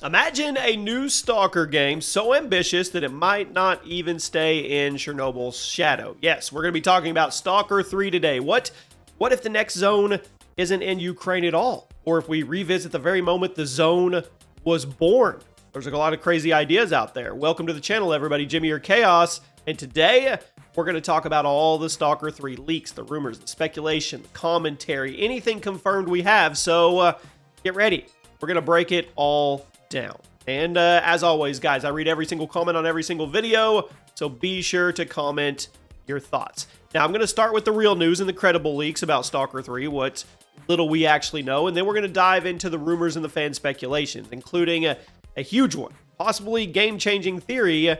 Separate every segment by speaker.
Speaker 1: Imagine a new Stalker game so ambitious that it might not even stay in Chernobyl's shadow. Yes, we're going to be talking about Stalker 3 today. What if the next zone isn't in Ukraine at all? Or if we revisit the very moment the zone was born? There's a lot of crazy ideas out there. Welcome to the channel, everybody. Jimmy or Chaos. And today, we're going to talk about all the Stalker 3 leaks, the rumors, the speculation, the commentary, anything confirmed we have. So get ready. We're going to break it all down. And as always, guys, I read every single comment on every single video, so be sure to comment your thoughts. Now, I'm going to start with the real news and the credible leaks about Stalker 3, what little we actually know, and then we're going to dive into the rumors and the fan speculations, including a huge one, possibly game-changing theory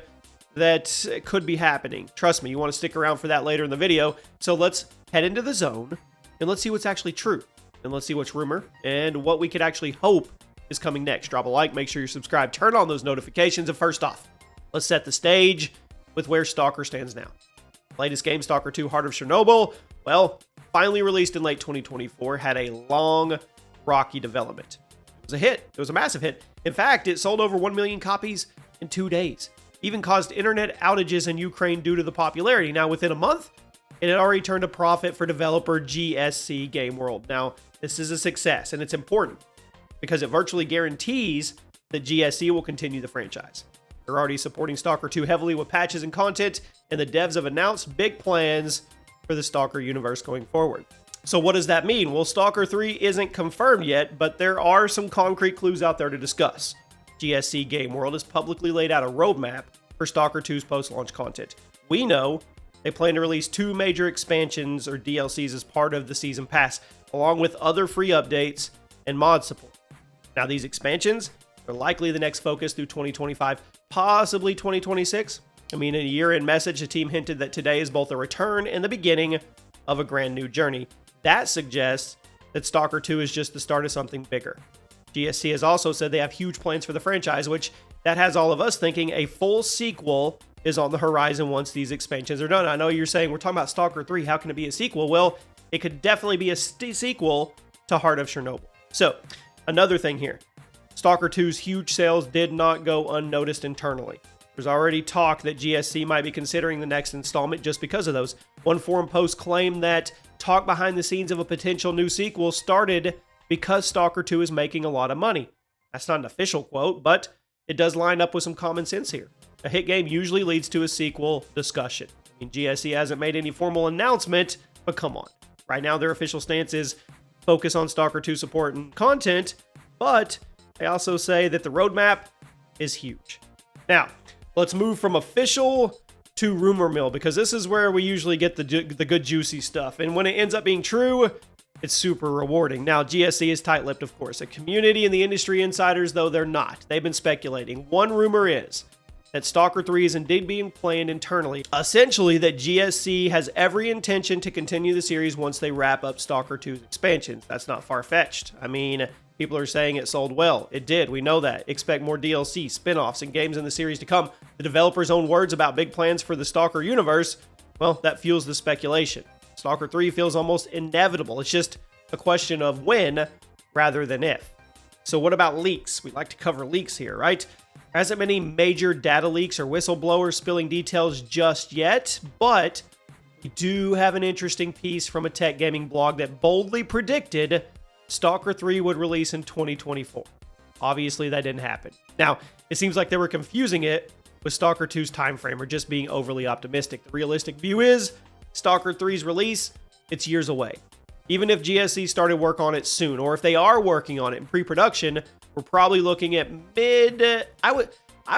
Speaker 1: that could be happening. Trust me, you want to stick around for that later in the video. So let's head into the zone, and let's see what's actually true, and let's see what's rumor, and what we could actually hope is coming next. Drop a like, make sure you're subscribed, turn on those notifications, and first off, let's set the stage with where Stalker stands now. Latest game, Stalker 2 Heart of Chernobyl, well, finally released in late 2024, had a long, rocky development. It was a hit. It was a massive hit. In fact, it sold over 1 million copies in 2 days. Even caused internet outages in Ukraine due to the popularity. Now, within a month, it had already turned a profit for developer GSC Game World. Now, this is a success, and it's important because it virtually guarantees that GSC will continue the franchise. They're already supporting Stalker 2 heavily with patches and content, and the devs have announced big plans for the Stalker universe going forward. So what does that mean? Well, Stalker 3 isn't confirmed yet, but there are some concrete clues out there to discuss. GSC Game World has publicly laid out a roadmap for Stalker 2's post-launch content. We know they plan to release 2 major expansions or DLCs as part of the Season Pass, along with other free updates and mod support. Now, these expansions are likely the next focus through 2025, possibly 2026. I mean, in a year-end message, the team hinted that today is both a return and the beginning of a brand new journey. That suggests that Stalker 2 is just the start of something bigger. GSC has also said they have huge plans for the franchise, which that has all of us thinking a full sequel is on the horizon once these expansions are done. I know you're saying, we're talking about Stalker 3, how can it be a sequel? Well, it could definitely be a sequel to Heart of Chernobyl. So, another thing here, Stalker 2's huge sales did not go unnoticed internally. There's already talk that GSC might be considering the next installment just because of those. One forum post claimed that talk behind the scenes of a potential new sequel started because Stalker 2 is making a lot of money. That's not an official quote, but it does line up with some common sense here. A hit game usually leads to a sequel discussion. I mean, GSC hasn't made any formal announcement, but come on. Right now, their official stance is focus on Stalker 2 support and content, but they also say that the roadmap is huge. Now, let's move from official to rumor mill, because this is where we usually get the good juicy stuff. And when it ends up being true, it's super rewarding. Now, GSC is tight-lipped, of course. The community and the industry insiders, though, they're not. They've been speculating. One rumor is that Stalker 3 is indeed being planned internally. Essentially, that GSC has every intention to continue the series once they wrap up Stalker 2's expansions. That's not far-fetched. I mean, people are saying it sold well. It did. We know that. Expect more DLC, spin-offs, and games in the series to come. The developer's own words about big plans for the Stalker universe, well, that fuels the speculation. Stalker 3 feels almost inevitable. It's just a question of when rather than if. So what about leaks? We like to cover leaks here, right? There hasn't been any major data leaks or whistleblowers spilling details just yet, but we do have an interesting piece from a tech gaming blog that boldly predicted Stalker 3 would release in 2024. Obviously, that didn't happen. Now, it seems like they were confusing it with Stalker 2's time frame or just being overly optimistic. The realistic view is Stalker 3's release, it's years away. Even if GSC started work on it soon, or if they are working on it in pre-production, we're probably looking at I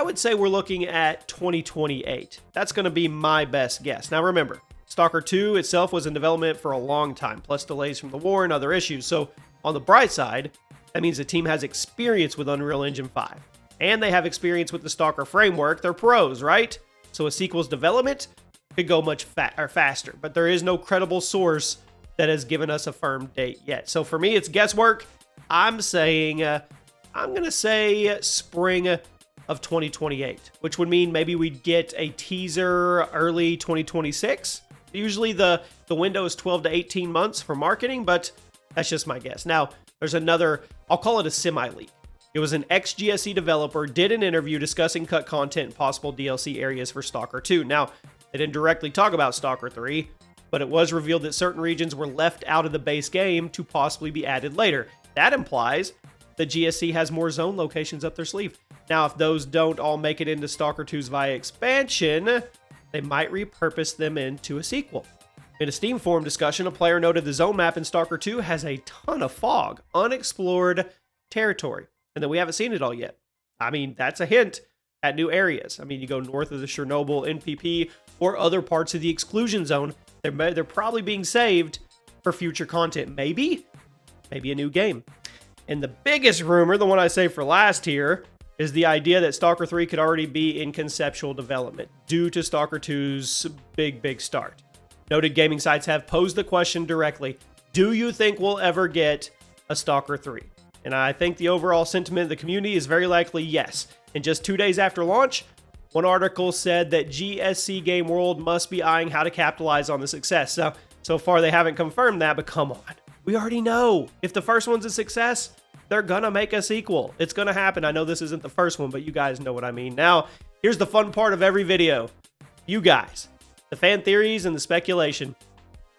Speaker 1: would say we're looking at 2028. That's going to be my best guess. Now remember, Stalker 2 itself was in development for a long time, plus delays from the war and other issues. So on the bright side, that means the team has experience with Unreal Engine 5. And they have experience with the Stalker framework. They're pros, right? So a sequel's development could go much faster. But there is no credible source that has given us a firm date yet. So for me, it's guesswork. I'm going to say spring of 2028, which would mean maybe we'd get a teaser early 2026. Usually the window is 12 to 18 months for marketing, but that's just my guess. Now, there's another, I'll call it a semi-leak. It was an ex-GSC developer did an interview discussing cut content and possible DLC areas for Stalker 2. Now, they didn't directly talk about Stalker 3, but it was revealed that certain regions were left out of the base game to possibly be added later. That implies that GSC has more zone locations up their sleeve. Now, if those don't all make it into Stalker 2's via expansion, they might repurpose them into a sequel. In a Steam forum discussion, a player noted the zone map in Stalker 2 has a ton of fog, unexplored territory, and that we haven't seen it all yet. I mean, that's a hint at new areas. I mean, you go north of the Chernobyl NPP or other parts of the exclusion zone, they're probably being saved for future content. Maybe a new game. And the biggest rumor, the one I say for last here, is the idea that Stalker 3 could already be in conceptual development due to Stalker 2's big start. Noted gaming sites have posed the question directly, do you think we'll ever get a Stalker 3? And I think the overall sentiment of the community is very likely yes. And just 2 days after launch, one article said that GSC Game World must be eyeing how to capitalize on the success. So far they haven't confirmed that, but come on. We already know. If the first one's a success, they're gonna make a sequel. It's gonna happen. I know this isn't the first one, but you guys know what I mean. Now, here's the fun part of every video. You guys. The fan theories and the speculation.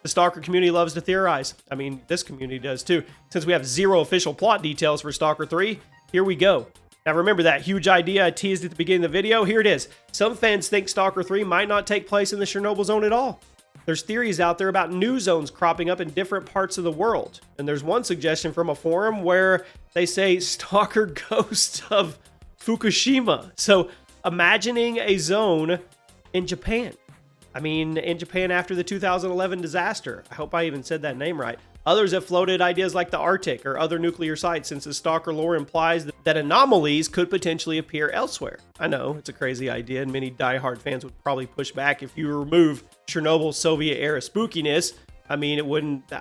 Speaker 1: The Stalker community loves to theorize. I mean, this community does too. Since we have zero official plot details for Stalker 3, here we go. Now remember that huge idea I teased at the beginning of the video? Here it is. Some fans think Stalker 3 might not take place in the Chernobyl zone at all. There's theories out there about new zones cropping up in different parts of the world. And there's one suggestion from a forum where they say Stalker Ghost of Fukushima. So imagining a zone in Japan. I mean, in Japan after the 2011 disaster. I hope I even said that name right. Others have floated ideas like the Arctic or other nuclear sites, since the Stalker lore implies that anomalies could potentially appear elsewhere. I know, it's a crazy idea, and many diehard fans would probably push back if you remove Chernobyl's Soviet-era spookiness. I mean, it wouldn't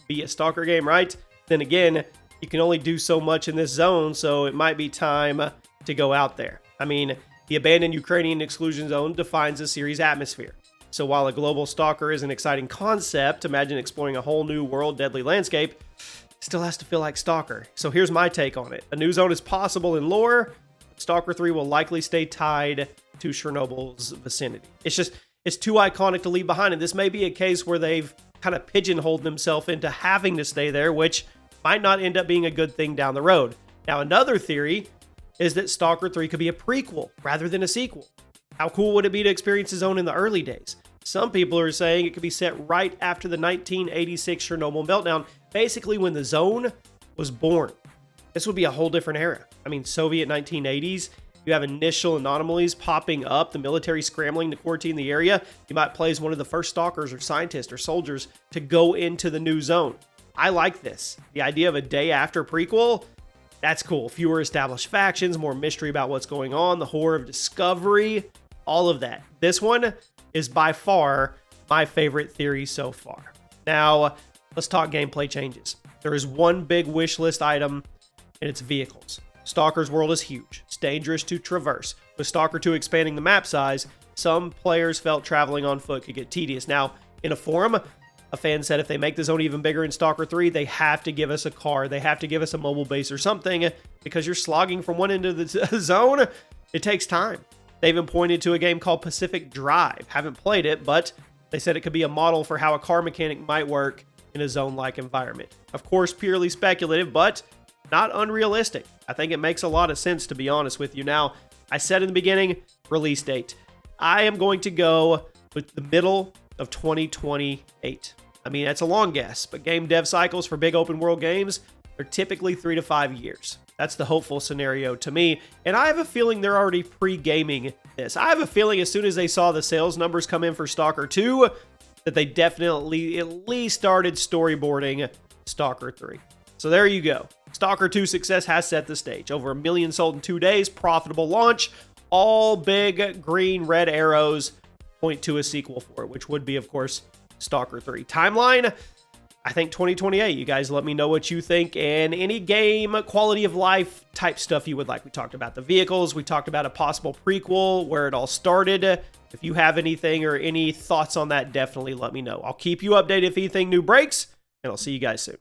Speaker 1: be a Stalker game, right? Then again, you can only do so much in this zone, so it might be time to go out there. I mean, the abandoned Ukrainian exclusion zone defines the series' atmosphere. So while a global Stalker is an exciting concept, imagine exploring a whole new world, deadly landscape, it still has to feel like Stalker. So here's my take on it. A new zone is possible in lore. Stalker 3 will likely stay tied to Chernobyl's vicinity. It's too iconic to leave behind, and this may be a case where they've kind of pigeonholed themselves into having to stay there, which might not end up being a good thing down the road. Now, another theory is that Stalker 3 could be a prequel rather than a sequel. How cool would it be to experience the zone in the early days? Some people are saying it could be set right after the 1986 Chernobyl meltdown, basically when the zone was born. This would be a whole different era. I mean, Soviet 1980s, you have initial anomalies popping up, the military scrambling to quarantine the area. You might play as one of the first stalkers or scientists or soldiers to go into the new zone. I like this. The idea of a day after prequel, that's cool. Fewer established factions, more mystery about what's going on, the horror of discovery, all of that. This one is by far my favorite theory so far. Now, let's talk gameplay changes. There is one big wish list item, and it's vehicles. Stalker's world is huge. It's dangerous to traverse. With Stalker 2 expanding the map size, some players felt traveling on foot could get tedious. Now, in a forum, a fan said if they make the zone even bigger in Stalker 3, they have to give us a car. They have to give us a mobile base or something, because you're slogging from one end of the zone. It takes time. They even pointed to a game called Pacific Drive. Haven't played it, but they said it could be a model for how a car mechanic might work in a zone-like environment. Of course, purely speculative, but not unrealistic. I think it makes a lot of sense, to be honest with you. Now, I said in the beginning, release date. I am going to go with the middle of 2028. I mean, that's a long guess, but game dev cycles for big open world games are typically 3 to 5 years. That's the hopeful scenario to me, and I have a feeling they're already pre-gaming this. I have a feeling as soon as they saw the sales numbers come in for Stalker 2, that they definitely at least started storyboarding Stalker 3. So there you go. Stalker 2 success has set the stage. Over 1 million sold in 2 days, profitable launch, all big green, red arrows point to a sequel for it, which would be, of course, Stalker 3. Timeline? I think 2028. You guys let me know what you think, and any game quality of life type stuff you would like. We talked about the vehicles. We talked about a possible prequel, where it all started. If you have anything or any thoughts on that, definitely let me know. I'll keep you updated if anything new breaks, and I'll see you guys soon.